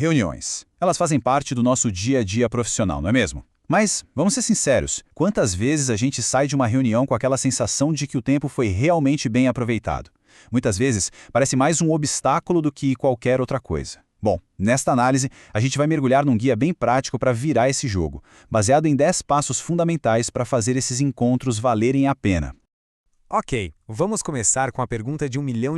Reuniões. Elas fazem parte do nosso dia a dia profissional, não é mesmo? Mas, vamos ser sinceros, quantas vezes a gente sai de uma reunião com aquela sensação de que o tempo foi realmente bem aproveitado? Muitas vezes, parece mais um obstáculo do que qualquer outra coisa. Bom, nesta análise, a gente vai mergulhar num guia bem prático para virar esse jogo, baseado em 10 passos fundamentais para fazer esses encontros valerem a pena. Ok, vamos começar com a pergunta de $1 milhão.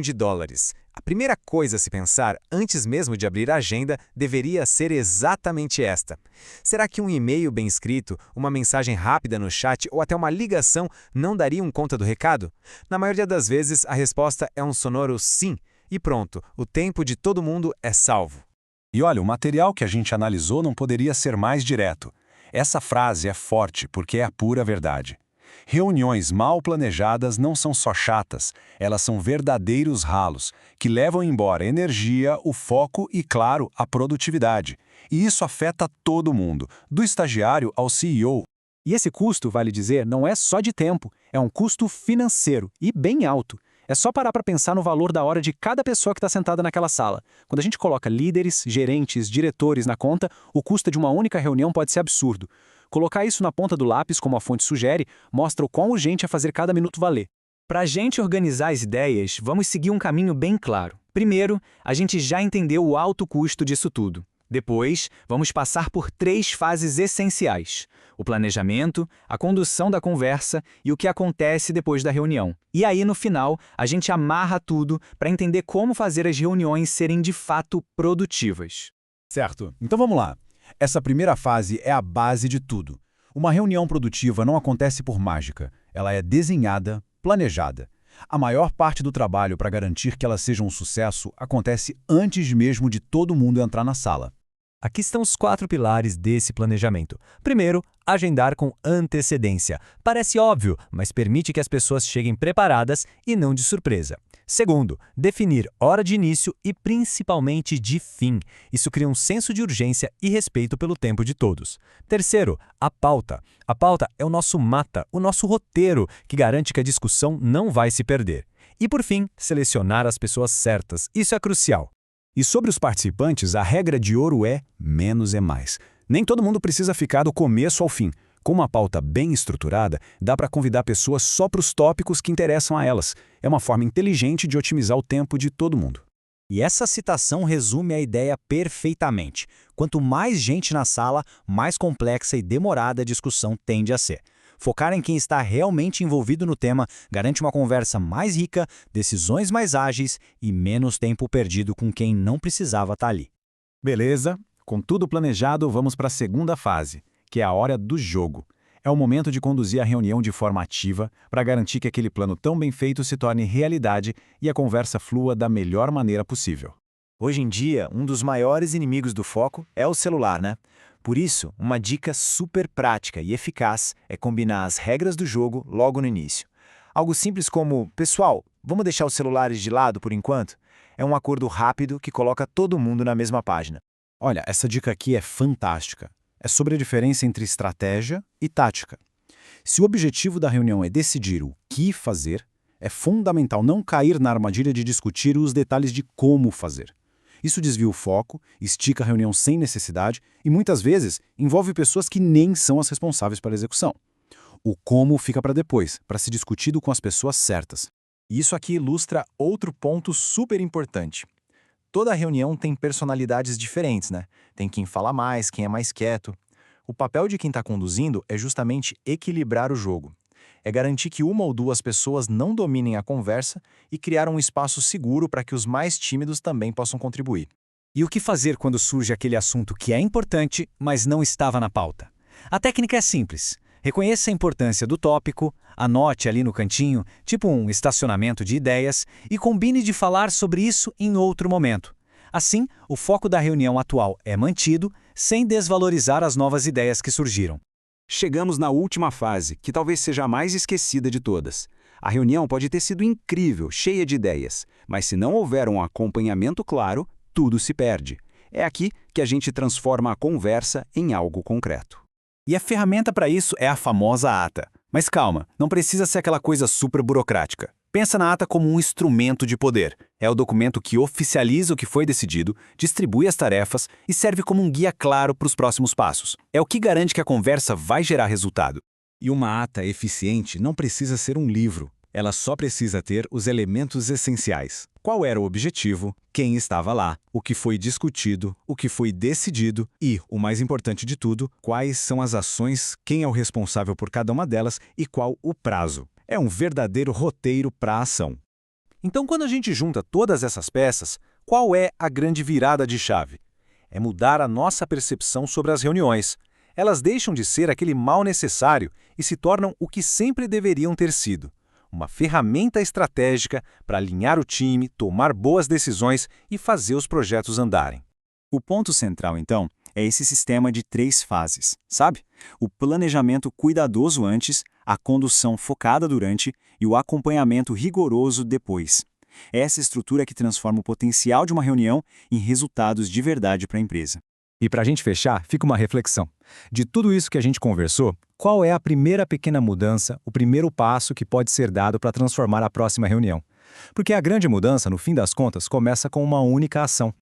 A primeira coisa a se pensar, antes mesmo de abrir a agenda, deveria ser exatamente esta. Será que um e-mail bem escrito, uma mensagem rápida no chat ou até uma ligação não dariam conta do recado? Na maioria das vezes, a resposta é um sonoro sim. E pronto, o tempo de todo mundo é salvo. E olha, o material que a gente analisou não poderia ser mais direto. Essa frase é forte porque é a pura verdade. Reuniões mal planejadas não são só chatas, elas são verdadeiros ralos, que levam embora energia, o foco e, claro, a produtividade. E isso afeta todo mundo, do estagiário ao CEO. E esse custo, vale dizer, não é só de tempo, é um custo financeiro e bem alto. É só parar para pensar no valor da hora de cada pessoa que está sentada naquela sala. Quando a gente coloca líderes, gerentes, diretores na conta, o custo de uma única reunião pode ser absurdo. Colocar isso na ponta do lápis, como a fonte sugere, mostra o quão urgente é fazer cada minuto valer. Para a gente organizar as ideias, vamos seguir um caminho bem claro. Primeiro, a gente já entendeu o alto custo disso tudo. Depois, vamos passar por 3 fases essenciais: o planejamento, a condução da conversa e o que acontece depois da reunião. E aí, no final, a gente amarra tudo para entender como fazer as reuniões serem de fato produtivas. Certo, então vamos lá. Essa primeira fase é a base de tudo. Uma reunião produtiva não acontece por mágica, ela é desenhada, planejada. A maior parte do trabalho para garantir que ela seja um sucesso acontece antes mesmo de todo mundo entrar na sala. Aqui estão os 4 pilares desse planejamento. Primeiro, agendar com antecedência. Parece óbvio, mas permite que as pessoas cheguem preparadas e não de surpresa. Segundo, definir hora de início e principalmente de fim. Isso cria um senso de urgência e respeito pelo tempo de todos. Terceiro, a pauta. A pauta é o nosso mata, o nosso roteiro, que garante que a discussão não vai se perder. E por fim, selecionar as pessoas certas. Isso é crucial. E sobre os participantes, a regra de ouro é menos é mais. Nem todo mundo precisa ficar do começo ao fim. Com uma pauta bem estruturada, dá para convidar pessoas só para os tópicos que interessam a elas. É uma forma inteligente de otimizar o tempo de todo mundo. E essa citação resume a ideia perfeitamente. Quanto mais gente na sala, mais complexa e demorada a discussão tende a ser. Focar em quem está realmente envolvido no tema garante uma conversa mais rica, decisões mais ágeis e menos tempo perdido com quem não precisava estar ali. Beleza, com tudo planejado, vamos para a segunda fase, que é a hora do jogo. É o momento de conduzir a reunião de forma ativa para garantir que aquele plano tão bem feito se torne realidade e a conversa flua da melhor maneira possível. Hoje em dia, um dos maiores inimigos do foco é o celular, né? Por isso, uma dica super prática e eficaz é combinar as regras do jogo logo no início. Algo simples como, pessoal, vamos deixar os celulares de lado por enquanto? É um acordo rápido que coloca todo mundo na mesma página. Olha, essa dica aqui é fantástica. É sobre a diferença entre estratégia e tática. Se o objetivo da reunião é decidir o que fazer, é fundamental não cair na armadilha de discutir os detalhes de como fazer. Isso desvia o foco, estica a reunião sem necessidade e, muitas vezes, envolve pessoas que nem são as responsáveis pela execução. O como fica para depois, para ser discutido com as pessoas certas. Isso aqui ilustra outro ponto super importante. Toda reunião tem personalidades diferentes, né? Tem quem fala mais, quem é mais quieto. O papel de quem está conduzindo é justamente equilibrar o jogo. É garantir que uma ou duas pessoas não dominem a conversa e criar um espaço seguro para que os mais tímidos também possam contribuir. E o que fazer quando surge aquele assunto que é importante, mas não estava na pauta? A técnica é simples. Reconheça a importância do tópico, anote ali no cantinho, tipo um estacionamento de ideias, e combine de falar sobre isso em outro momento. Assim, o foco da reunião atual é mantido, sem desvalorizar as novas ideias que surgiram. Chegamos na última fase, que talvez seja a mais esquecida de todas. A reunião pode ter sido incrível, cheia de ideias, mas se não houver um acompanhamento claro, tudo se perde. É aqui que a gente transforma a conversa em algo concreto. E a ferramenta para isso é a famosa ata. Mas calma, não precisa ser aquela coisa super burocrática. Pensa na ata como um instrumento de poder. É o documento que oficializa o que foi decidido, distribui as tarefas e serve como um guia claro para os próximos passos. É o que garante que a conversa vai gerar resultado. E uma ata eficiente não precisa ser um livro. Ela só precisa ter os elementos essenciais. Qual era o objetivo, quem estava lá, o que foi discutido, o que foi decidido e, o mais importante de tudo, quais são as ações, quem é o responsável por cada uma delas e qual o prazo. É um verdadeiro roteiro para a ação. Então, quando a gente junta todas essas peças, qual é a grande virada de chave? É mudar a nossa percepção sobre as reuniões. Elas deixam de ser aquele mal necessário e se tornam o que sempre deveriam ter sido. Uma ferramenta estratégica para alinhar o time, tomar boas decisões e fazer os projetos andarem. O ponto central, então, é esse sistema de 3 fases, sabe? O planejamento cuidadoso antes, a condução focada durante e o acompanhamento rigoroso depois. É essa estrutura que transforma o potencial de uma reunião em resultados de verdade para a empresa. E para a gente fechar, fica uma reflexão. De tudo isso que a gente conversou, qual é a primeira pequena mudança, o primeiro passo que pode ser dado para transformar a próxima reunião? Porque a grande mudança, no fim das contas, começa com uma única ação.